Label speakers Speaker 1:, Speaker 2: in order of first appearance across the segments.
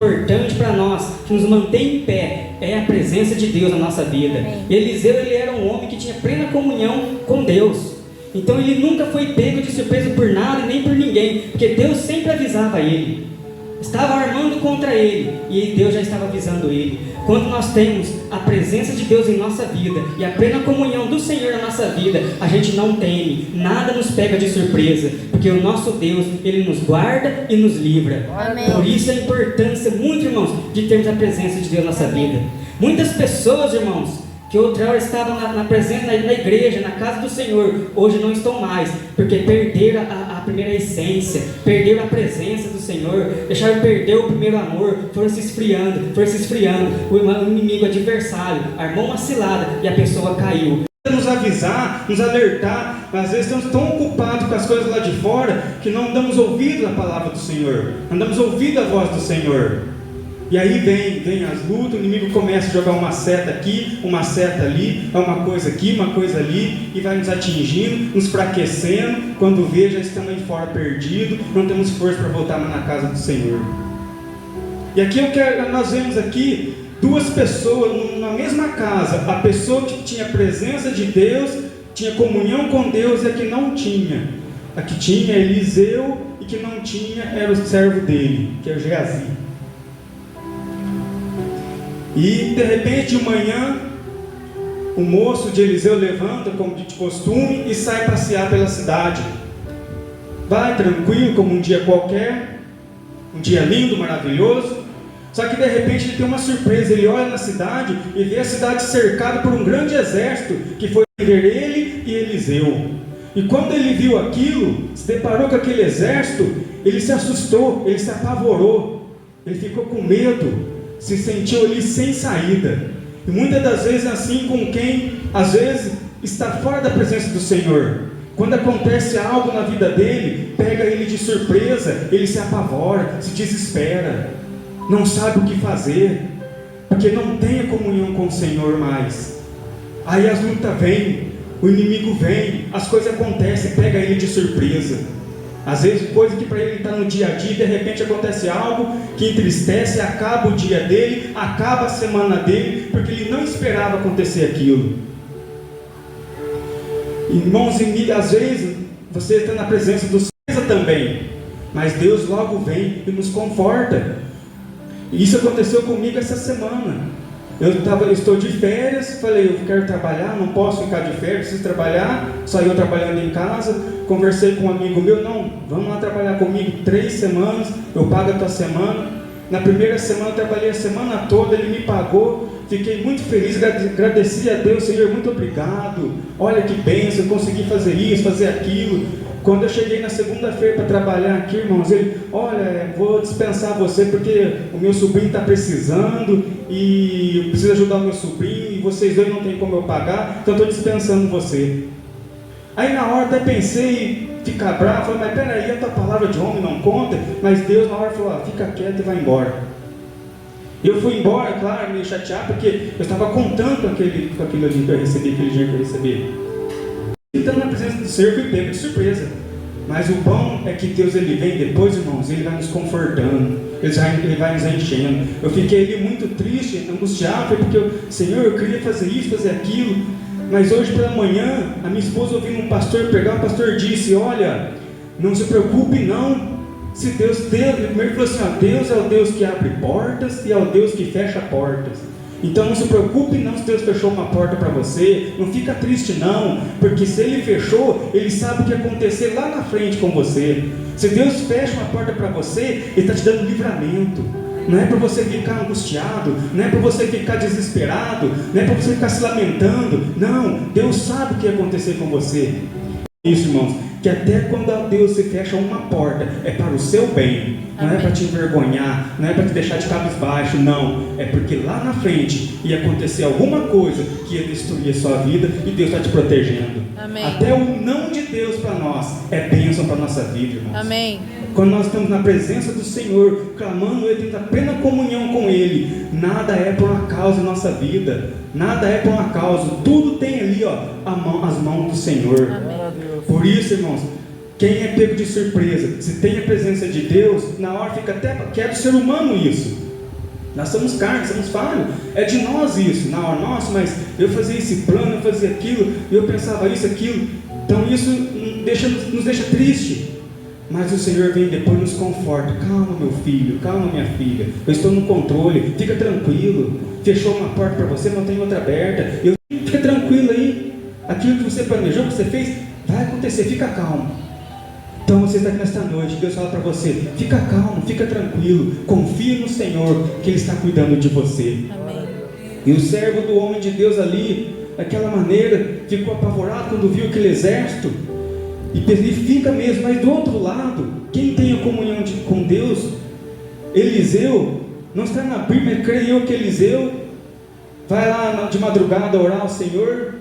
Speaker 1: importante para nós, que nos mantém em pé, é a presença de Deus na nossa vida. Eliseu, ele era um homem que tinha plena comunhão com Deus. Então ele nunca foi pego de surpresa por nada e nem por ninguém, porque Deus sempre avisava ele. Estava armando contra ele, e Deus já estava avisando ele. Quando nós temos a presença de Deus em nossa vida e a plena comunhão do Senhor na nossa vida, a gente não teme, nada nos pega de surpresa, porque o nosso Deus, Ele nos guarda e nos livra.
Speaker 2: Amém.
Speaker 1: Por isso a importância, muito irmãos, de termos a presença de Deus na nossa vida. Muitas pessoas, irmãos, que outra hora estavam na presença, na igreja, na casa do Senhor, hoje não estão mais, porque perderam a primeira essência, perderam a presença do Senhor, deixaram perder o primeiro amor, foram se esfriando, o inimigo adversário armou uma cilada e a pessoa caiu.
Speaker 3: Nos avisar, nos alertar, mas às vezes estamos tão ocupados com as coisas lá de fora, que não damos ouvido à palavra do Senhor, não damos ouvido à voz do Senhor. E aí vem as lutas, o inimigo começa a jogar uma seta aqui, uma seta ali, uma coisa aqui, uma coisa ali, e vai nos atingindo, nos enfraquecendo. Quando vê, já estamos aí fora perdidos, não temos força para voltar mais na casa do Senhor. E aqui nós vemos aqui duas pessoas na mesma casa, a pessoa que tinha a presença de Deus, tinha comunhão com Deus, e a que não tinha. A que tinha Eliseu, e que não tinha era o servo dele, que é o Geazi. E de repente de manhã, o moço de Eliseu levanta, como de costume, e sai passear pela cidade. Vai tranquilo, como um dia qualquer, um dia lindo, maravilhoso. Só que de repente ele tem uma surpresa, ele olha na cidade e vê a cidade cercada por um grande exército, que foi ver ele e Eliseu. E quando ele viu aquilo, se deparou com aquele exército, ele se assustou, ele se apavorou, ele ficou com medo, se sentiu ali sem saída. E muitas das vezes é assim com quem às vezes está fora da presença do Senhor. Quando acontece algo na vida dele, pega ele de surpresa, ele se apavora, se desespera, não sabe o que fazer, porque não tem a comunhão com o Senhor mais. Aí as lutas vêm, o inimigo vem, as coisas acontecem, pega ele de surpresa. Às vezes coisa que para ele está no dia a dia, de repente acontece algo que entristece, acaba o dia dele, acaba a semana dele, porque ele não esperava acontecer aquilo. Irmãos e amigas, às vezes você está na presença do Senhor também, mas Deus logo vem e nos conforta. E isso aconteceu comigo essa semana. Eu estou de férias, falei, eu quero trabalhar, não posso ficar de férias, preciso trabalhar. Só eu trabalhando em casa, conversei com um amigo meu, não, vamos lá trabalhar comigo 3 semanas, eu pago a tua semana. Na primeira semana eu trabalhei a semana toda, ele me pagou, fiquei muito feliz, agradeci a Deus, Senhor, muito obrigado, olha que bênção, eu consegui fazer isso, fazer aquilo. Quando eu cheguei na segunda-feira para trabalhar aqui, irmãos, ele, olha, vou dispensar você porque o meu sobrinho está precisando e eu preciso ajudar o meu sobrinho e vocês dois não tem como eu pagar, então estou dispensando você. Aí na hora até pensei em ficar bravo, falei, mas peraí, a tua palavra de homem não conta, mas Deus na hora falou, fica quieto e vai embora. Eu fui embora, claro, meio chateado, porque eu estava contando com aquilo ali que eu recebi, aquele dinheiro que eu recebi. Então na presença do Senhor fui pego de surpresa. Mas o bom é que Deus ele vem depois, irmãos, ele vai nos confortando, ele vai nos enchendo. Eu fiquei ali muito triste, angustiado, porque Senhor, eu queria fazer isso, fazer aquilo. Mas hoje pela manhã, a minha esposa ouvindo um pastor pregar, o pastor disse, olha, não se preocupe não. Se Deus, primeiro falou assim, ó, Deus é o Deus que abre portas e é o Deus que fecha portas. Então não se preocupe não se Deus fechou uma porta para você, não fica triste não, porque se Ele fechou, Ele sabe o que acontecer lá na frente com você. Se Deus fecha uma porta para você, Ele está te dando livramento. Não é para você ficar angustiado, não é para você ficar desesperado, não é para você ficar se lamentando. Não, Deus sabe o que ia acontecer com você. Isso, irmãos, que até quando Deus se fecha uma porta, é para o seu bem, não é para te envergonhar, não é para te deixar de cabisbaixo, não, é porque lá na frente ia acontecer alguma coisa que ia destruir a sua vida e Deus está te protegendo.
Speaker 2: Amém.
Speaker 3: Até o não de Deus para nós é bênção para a nossa vida, irmãos.
Speaker 2: Amém.
Speaker 3: Quando nós estamos na presença do Senhor, clamando Ele, tendo a plena comunhão com Ele, nada é por uma causa em nossa vida, nada é por uma causa, tudo tem ali, ó, as mãos do Senhor.
Speaker 2: Amém.
Speaker 3: Por isso, irmãos, quem é pego de surpresa, se tem a presença de Deus, na hora fica até, que é do ser humano isso, Nós somos carne, somos falhos. É de nós isso. Não, nossa, mas eu fazia esse plano, eu fazia aquilo, eu pensava isso, aquilo. Então isso nos deixa triste. Mas o Senhor vem depois e nos conforta. Calma, meu filho, calma, minha filha. Eu estou no controle, fica tranquilo. Fechou uma porta para você, não tem outra aberta. Fica tranquilo aí. Aquilo que você planejou, que você fez, vai acontecer, fica calmo. Então você está aqui nesta noite, Deus fala para você, fica calmo, fica tranquilo, confia no Senhor, que Ele está cuidando de você.
Speaker 2: Amém.
Speaker 3: E o servo do homem de Deus ali, daquela maneira, ficou apavorado quando viu aquele exército, e fica mesmo. Mas do outro lado, quem tem a comunhão com Deus, Eliseu, não está na Bíblia, mas creio que Eliseu vai lá de madrugada orar ao Senhor.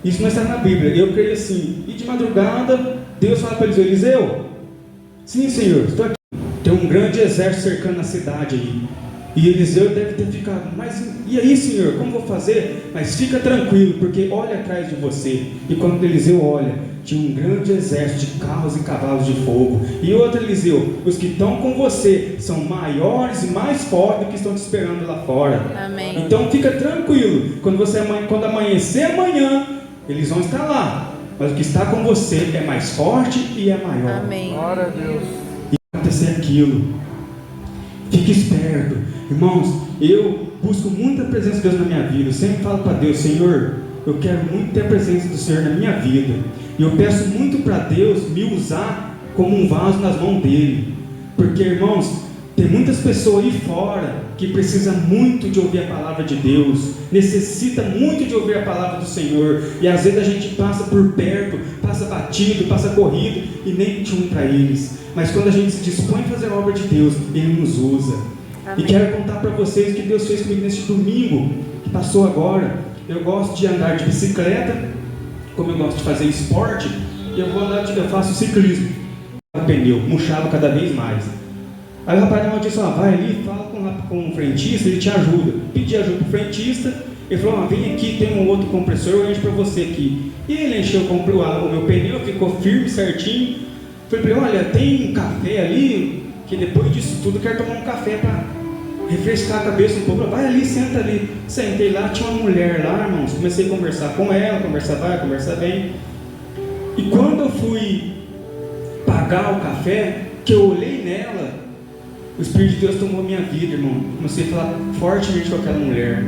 Speaker 3: Isso não está na Bíblia, eu creio assim. E de madrugada, Deus fala para Eliseu: Eliseu, sim, Senhor, estou aqui. Tem um grande exército cercando a cidade aí. E Eliseu deve ter ficado, mas e aí, Senhor, como vou fazer? Mas fica tranquilo, porque olha atrás de você. E quando Eliseu olha, tinha um grande exército de carros e cavalos de fogo. E outro, Eliseu, os que estão com você são maiores e mais fortes do que estão te esperando lá fora.
Speaker 2: Amém.
Speaker 3: Então fica tranquilo, quando amanhecer amanhã, eles vão estar lá, mas o que está com você é mais forte e é maior.
Speaker 2: Amém.
Speaker 4: Glória a Deus.
Speaker 3: E vai acontecer aquilo. Fique esperto. Irmãos, eu busco muita presença de Deus na minha vida. Eu sempre falo para Deus: Senhor, eu quero muito ter a presença do Senhor na minha vida. E eu peço muito para Deus me usar como um vaso nas mãos dEle. Porque, irmãos, tem muitas pessoas aí fora que precisam muito de ouvir a palavra de Deus, necessita muito de ouvir a palavra do Senhor, e às vezes a gente passa por perto, passa batido, passa corrido, e nem tchum para eles. Mas quando a gente se dispõe a fazer a obra de Deus, Ele nos usa. Amém. E quero contar para vocês o que Deus fez comigo nesse domingo, que passou agora. Eu gosto de andar de bicicleta, como eu gosto de fazer esporte, e eu faço ciclismo, pneu, murchava cada vez mais. Aí o rapaz disse: vai ali, fala com o frentista, ele te ajuda. Pedi ajuda para o frentista, ele falou: vem aqui, tem um outro compressor, eu encho para você aqui. E ele encheu o meu pneu, ficou firme, certinho. Falei para ele: olha, tem um café ali, que depois disso tudo eu quero tomar um café para refrescar a cabeça um pouco. Vai ali, senta ali. Sentei lá, tinha uma mulher lá, irmãos. Comecei a conversar com ela, conversar vai, conversar bem. E quando eu fui pagar o café, que eu olhei nela, o Espírito de Deus tomou minha vida, irmão. Comecei a falar fortemente com aquela mulher.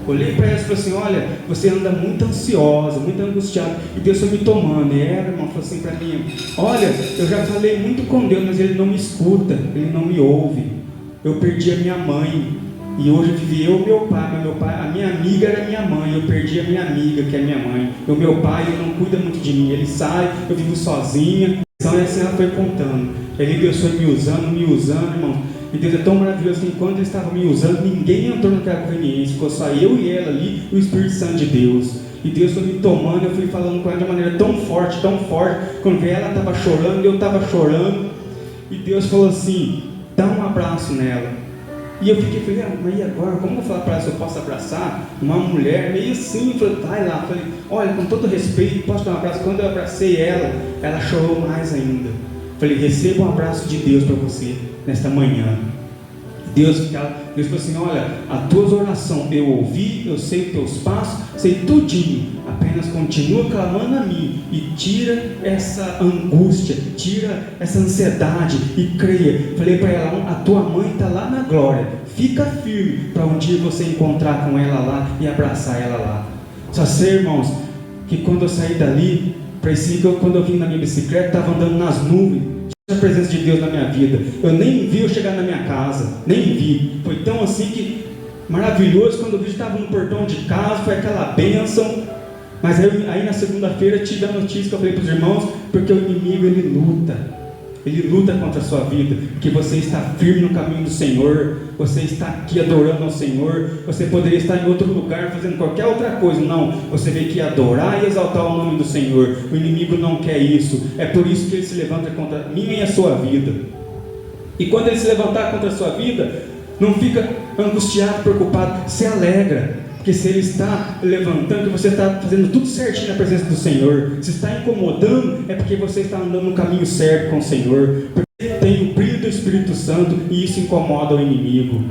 Speaker 3: Olhei para ela e falei assim: olha, você anda muito ansiosa, muito angustiada, e Deus foi me tomando. E ela, irmão, falou assim para mim: olha, eu já falei muito com Deus, mas Ele não me escuta, Ele não me ouve. Eu perdi a minha mãe, e hoje vivi eu e meu pai. Mas meu pai, a minha amiga era minha mãe, eu perdi a minha amiga, que é minha mãe. O meu pai, ele não cuida muito de mim, ele sai, eu vivo sozinha. Então assim ela foi contando. Aí Deus foi me usando, irmão. E Deus é tão maravilhoso que enquanto Ele estava me usando, ninguém entrou naquela conveniência. Ficou só eu e ela ali, e o Espírito Santo de Deus. E Deus foi me tomando, eu fui falando com ela de uma maneira tão forte. Quando veio ela estava chorando, eu estava chorando. E Deus falou assim: dá um abraço nela. E eu falei: mas e agora? Como eu vou falar para ela se eu posso abraçar uma mulher? Meio assim, eu falei: vai lá. Falei: olha, com todo respeito, posso dar um abraço? Quando eu abracei ela chorou mais ainda. Falei: receba um abraço de Deus para você nesta manhã. Deus falou assim: olha, as tuas orações eu ouvi, eu sei os teus passos, sei tudinho, apenas continua clamando a mim e tira essa angústia, tira essa ansiedade e creia. Falei para ela: a tua mãe está lá na glória, fica firme para um dia você encontrar com ela lá e abraçar ela lá. Só sei, irmãos, que quando eu saí dali, parecia que quando eu vim na minha bicicleta, estava andando nas nuvens. A presença de Deus na minha vida. Eu nem vi eu chegar na minha casa, nem vi. Foi tão assim que maravilhoso. Quando eu vi que estava no portão de casa, foi aquela bênção. Mas aí na segunda-feira tive a notícia que eu falei para os irmãos: porque o inimigo ele luta contra a sua vida, porque você está firme no caminho do Senhor, você está aqui adorando ao Senhor. Você poderia estar em outro lugar fazendo qualquer outra coisa, não, você veio aqui adorar e exaltar o nome do Senhor. O inimigo não quer isso, é por isso que ele se levanta contra mim e a sua vida. E quando ele se levantar contra a sua vida, não fica angustiado, preocupado, se alegra. Porque se Ele está levantando, que você está fazendo tudo certinho na presença do Senhor, se está incomodando, é porque você está andando no caminho certo com o Senhor, porque tem o brilho do Espírito Santo e isso incomoda o inimigo.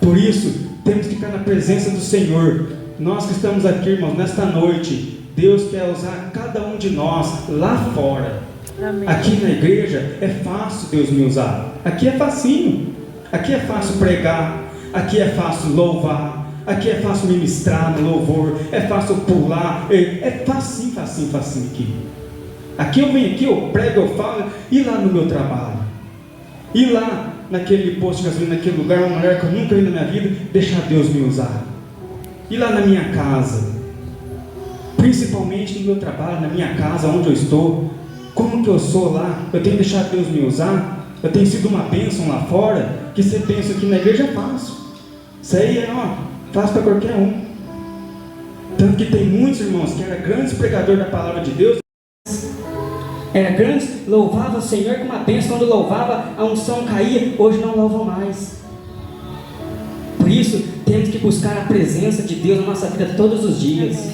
Speaker 3: Por isso, temos que ficar na presença do Senhor. Nós que estamos aqui, irmãos, nesta noite, Deus quer usar cada um de nós lá fora.
Speaker 2: Amém.
Speaker 3: Aqui na igreja é fácil Deus me usar. Aqui é facinho. Aqui é fácil pregar. Aqui é fácil louvar. Aqui é fácil ministrar no louvor. É fácil pular. É facinho aqui. Aqui eu venho aqui, eu prego, eu falo. E lá no meu trabalho? E lá naquele posto de gasolina, naquele lugar, uma mulher que eu nunca vi na minha vida, deixar Deus me usar. E lá na minha casa, principalmente no meu trabalho, na minha casa, onde eu estou, como que eu sou lá? Eu tenho deixado Deus me usar? Eu tenho sido uma bênção lá fora? Que você pensa que na igreja é fácil. Isso aí é fácil para qualquer um. Tanto que tem muitos irmãos que eram grandes pregadores da palavra de Deus.
Speaker 1: Era grande, louvava o Senhor com uma bênção. Quando louvava, a unção caía. Hoje não louvam mais. Por isso, temos que buscar a presença de Deus na nossa vida todos os dias.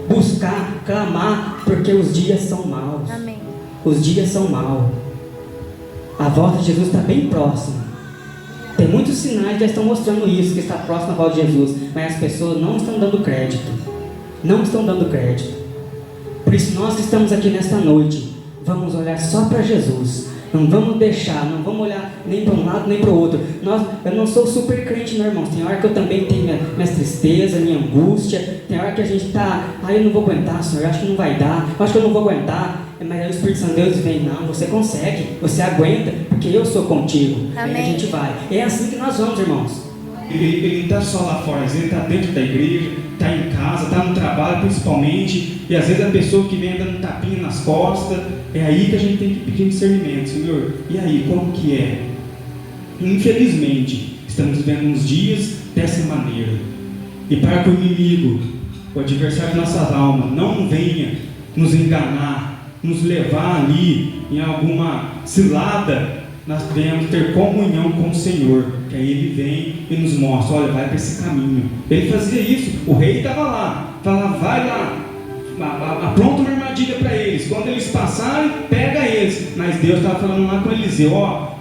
Speaker 1: Buscar, clamar, porque os dias são maus.
Speaker 2: Amém.
Speaker 1: Os dias são maus. A volta de Jesus está bem próxima. Tem muitos sinais que já estão mostrando isso, que está próximo à volta de Jesus. Mas as pessoas não estão dando crédito. Não estão dando crédito. Por isso, nós que estamos aqui nesta noite, vamos olhar só para Jesus. Não vamos deixar, não vamos olhar nem para um lado nem para o outro. Eu não sou super crente, não, irmãos. Tem hora que eu também tenho minhas tristezas, minha angústia. Tem hora que a gente está, eu não vou aguentar, Senhor, eu acho que não vai dar, eu acho que eu não vou aguentar. Mas aí o Espírito Santo de Deus vem, não, você consegue, você aguenta, porque eu sou contigo.
Speaker 2: Amém.
Speaker 1: Aí a gente vai. É assim que nós vamos, irmãos.
Speaker 3: Ele não está só lá fora, ele está dentro da igreja, está em casa, está no trabalho principalmente. E às vezes a pessoa que vem dando tapinha nas costas, é aí que a gente tem que pedir discernimento. Senhor, e aí, como que é? Infelizmente, estamos vivendo uns dias dessa maneira. E para que o inimigo, o adversário de nossas almas, não venha nos enganar, nos levar ali em alguma cilada, nós devemos ter comunhão com o Senhor, que aí Ele vem e nos mostra, olha, vai para esse caminho. Ele fazia isso, o rei estava lá, falava, vai lá, apronta uma armadilha para eles, quando eles passarem, pega eles. Mas Deus estava falando lá com Eliseu,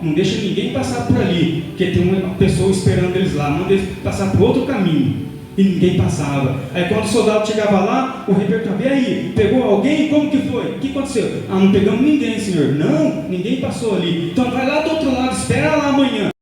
Speaker 3: não deixa ninguém passar por ali, porque tem uma pessoa esperando eles lá, não deixa passar por outro caminho. E ninguém passava. Aí quando o soldado chegava lá, o rei perguntava, e aí, pegou alguém? Como que foi? O que aconteceu? Não pegamos ninguém, Senhor. Não, ninguém passou ali. Então vai lá do outro lado, espera lá amanhã.